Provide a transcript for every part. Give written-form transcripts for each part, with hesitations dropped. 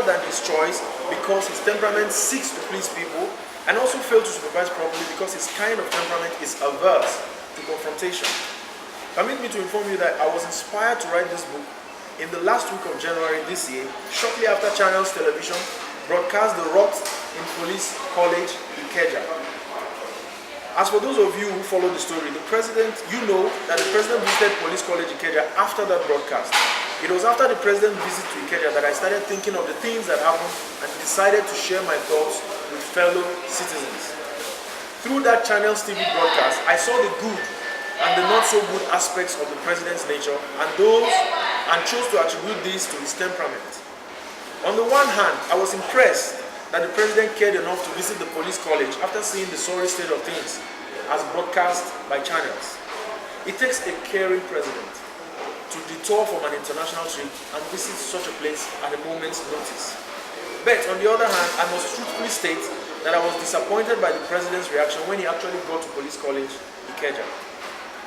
than his choice because his temperament seeks to please people, and also failed to supervise properly because his kind of temperament is averse to confrontation. Permit me to inform you that I was inspired to write this book in the last week of January this year, shortly after Channels Television broadcast the rot in Police College Ikeja. As for those of you who follow the story, you know that the president visited Police College Ikeja after that broadcast. It was after the president's visit to Ikeja that I started thinking of the things that happened and decided to share my thoughts with fellow citizens. Through that Channels TV broadcast, I saw the good and the not so good aspects of the president's nature and chose to attribute this to his temperament. On the one hand, I was impressed that the president cared enough to visit the police college after seeing the sorry state of things as broadcast by channels. It takes a caring president to detour from an international trip and visit such a place at a moment's notice. But on the other hand, I must truthfully state that I was disappointed by the president's reaction when he actually got to Police College Ikeja.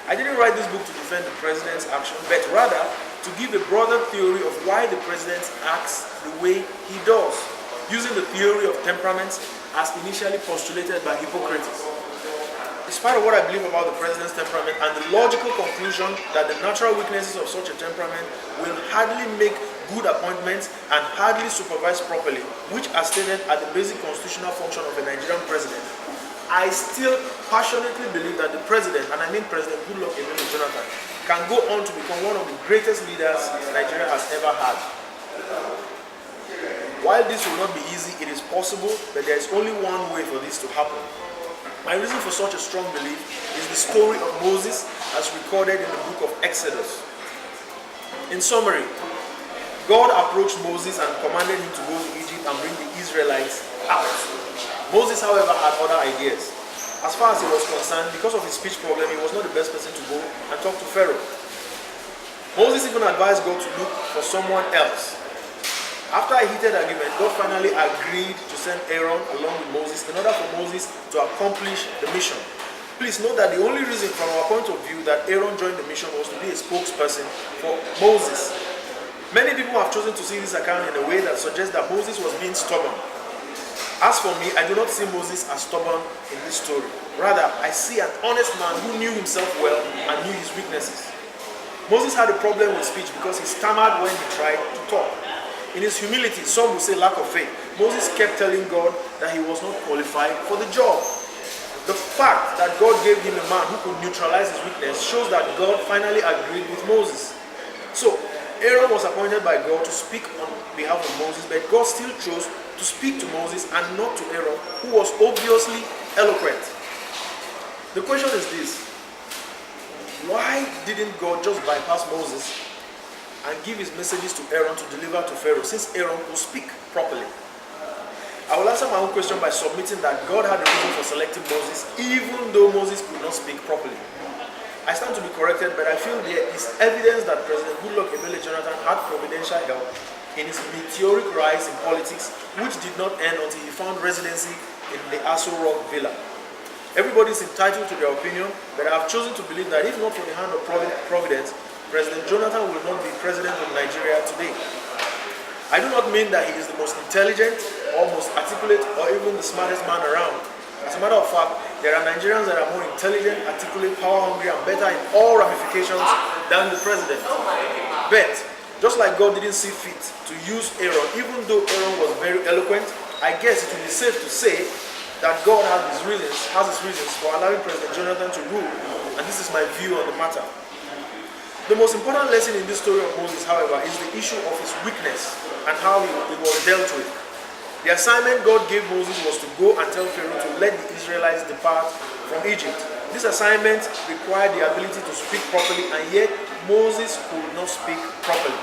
I didn't write this book to defend the president's action, but rather to give a broader theory of why the president acts the way he does, using the theory of temperaments as initially postulated by Hippocrates. Despite what I believe about the president's temperament and the logical conclusion that the natural weaknesses of such a temperament will hardly make good appointments and hardly supervise properly, which are stated as the basic constitutional function of a Nigerian president, I still passionately believe that the president, and I mean President Goodluck Ebele Jonathan, can go on to become one of the greatest leaders Nigeria has ever had. While this will not be easy, it is possible, but there is only one way for this to happen. My reason for such a strong belief is the story of Moses as recorded in the book of Exodus. In summary, God approached Moses and commanded him to go to Egypt and bring the Israelites out. Moses, however, had other ideas. As far as he was concerned, because of his speech problem, he was not the best person to go and talk to Pharaoh. Moses even advised God to look for someone else. After a heated argument, God finally agreed to send Aaron along with Moses in order for Moses to accomplish the mission. Please note that the only reason from our point of view that Aaron joined the mission was to be a spokesperson for Moses. Many people have chosen to see this account in a way that suggests that Moses was being stubborn. As for me, I do not see Moses as stubborn in this story. Rather, I see an honest man who knew himself well and knew his weaknesses. Moses had a problem with speech because he stammered when he tried to talk. In his humility, some would say lack of faith, Moses kept telling God that he was not qualified for the job. The fact that God gave him a man who could neutralize his weakness shows that God finally agreed with Moses. So, Aaron was appointed by God to speak on behalf of Moses, but God still chose to speak to Moses and not to Aaron, who was obviously eloquent. The question is this: why didn't God just bypass Moses and give his messages to Aaron to deliver to Pharaoh, since Aaron could speak properly? I will answer my own question by submitting that God had a reason for selecting Moses, even though Moses could not speak properly. I stand to be corrected, but I feel there is evidence that President Goodluck Ebele Jonathan had providential help in his meteoric rise in politics, which did not end until he found residency in the Aso Rock Villa. Everybody is entitled to their opinion, but I have chosen to believe that if not for the hand of Providence, President Jonathan will not be president of Nigeria today. I do not mean that he is the most intelligent or most articulate or even the smartest man around. As a matter of fact, there are Nigerians that are more intelligent, articulate, power-hungry, and better in all ramifications than the president. But just like God didn't see fit to use Aaron, even though Aaron was very eloquent, I guess it would be safe to say that God has his reasons for allowing President Jonathan to rule, and this is my view on the matter. The most important lesson in this story of Moses, however, is the issue of his weakness and how it was dealt with. The assignment God gave Moses was to go and tell Pharaoh to let the Israelites depart from Egypt. This assignment required the ability to speak properly, and yet Moses could not speak properly.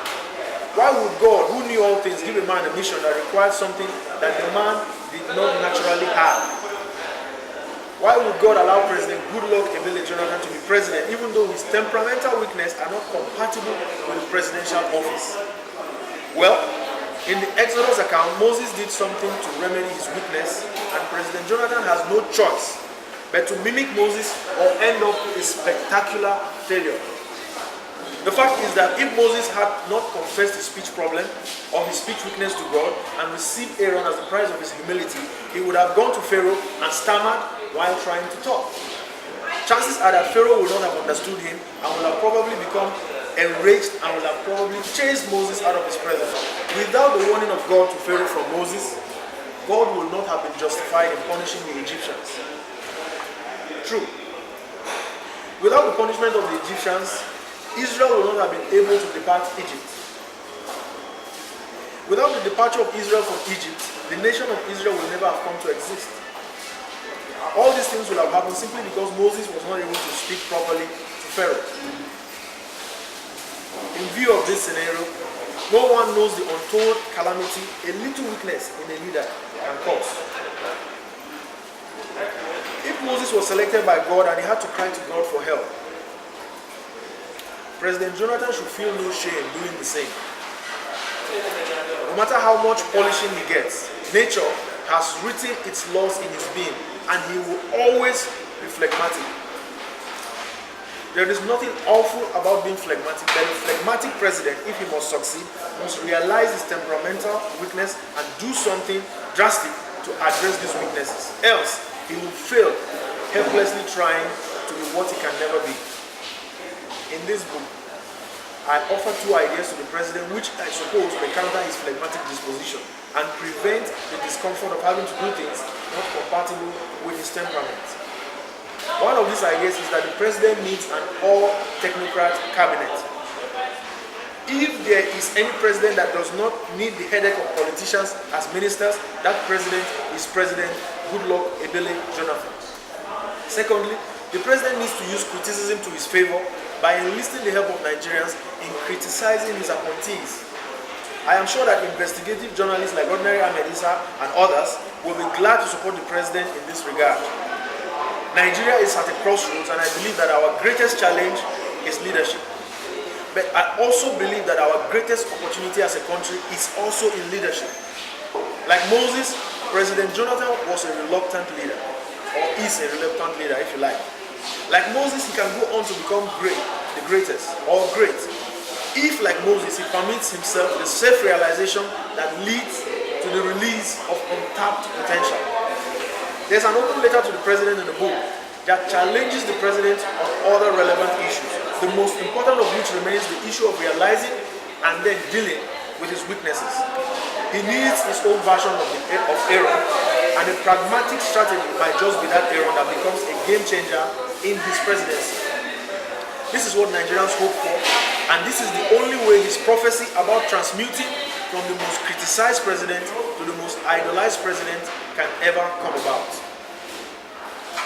Why would God, who knew all things, give a man a mission that required something that the man did not naturally have? Why would God allow President Goodluck Ebele Jonathan to be president, even though his temperamental weakness are not compatible with the presidential office? Well, in the Exodus account, Moses did something to remedy his weakness, and President Jonathan has no choice but to mimic Moses or end up a spectacular failure. The fact is that if Moses had not confessed his speech problem or his speech weakness to God and received Aaron as the price of his humility, he would have gone to Pharaoh and stammered while trying to talk. Chances are that Pharaoh would not have understood him and would have probably become enraged and would have probably chased Moses out of his presence. Without the warning of God to Pharaoh from Moses, God would not have been justified in punishing the Egyptians. True. Without the punishment of the Egyptians, Israel would not have been able to depart Egypt. Without the departure of Israel from Egypt, the nation of Israel would never have come to exist. All these things would have happened simply because Moses was not able to speak properly to Pharaoh. In view of this scenario, no one knows the untold calamity a little weakness in a leader can cause. If Moses was selected by God and he had to cry to God for help, President Jonathan should feel no shame doing the same. No matter how much polishing he gets, nature has written its laws in his being, and he will always be phlegmatic. There is nothing awful about being phlegmatic, but a phlegmatic president, if he must succeed, must realize his temperamental weakness and do something drastic to address these weaknesses. Else, he will fail, helplessly trying to be what he can never be. In this book, I offer two ideas to the president which I suppose may counter his phlegmatic disposition and prevent the discomfort of having to do things not compatible with his temperament. One of these ideas is that the president needs an all-technocrat cabinet. If there is any president that does not need the headache of politicians as ministers, that president is President Goodluck Ebele Jonathan. Secondly, the president needs to use criticism to his favor by enlisting the help of Nigerians in criticizing his appointees. I am sure that investigative journalists like Ordinary Ahmed Issa and others will be glad to support the president in this regard. Nigeria is at a crossroads, and I believe that our greatest challenge is leadership. But I also believe that our greatest opportunity as a country is also in leadership. Like Moses, President Jonathan was a reluctant leader, or is a reluctant leader if you like. Like Moses, he can go on to become great, the greatest, or great. If, like Moses, he permits himself the self-realization that leads to the release of untapped potential. There's an open letter to the president in the book that challenges the president on other relevant issues, the most important of which remains the issue of realizing and then dealing with his weaknesses. He needs his own version of Aaron, and a pragmatic strategy might just be that Aaron that becomes a game changer in his presidency. This is what Nigerians hope for, and this is the only way his prophecy about transmuting from the most criticized president to the most idolized president can ever come about.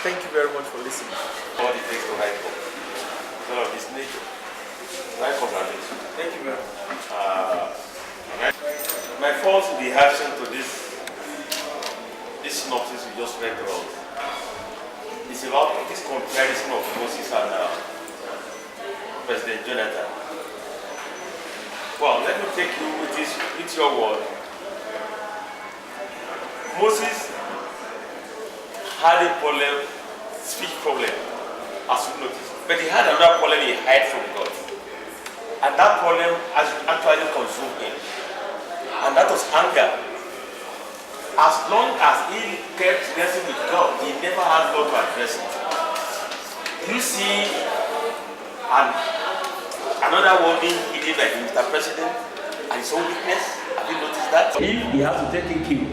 Thank you very much for listening. All it takes to high court. All of this nature. High court. Thank you very much. My first reaction to this synopsis we just read about is about this comparison of Moses and President Jonathan. Well, let me take you with your word. Moses had a problem, speech problem, as you noticed. But he had another problem he hid from God. And that problem has actually consumed him. And that was anger. As long as he kept wrestling with God, he never had God to address it. Do you see another warning he did by Mr. President and his own weakness? Have you noticed that? If he has to take a cue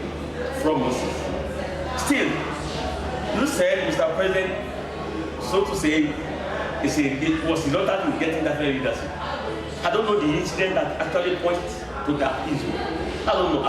from Moses, still, you said, Mr. President, so to say, it was in order to get in that very leadership. I don't know the incident that actually points to that issue. I don't know.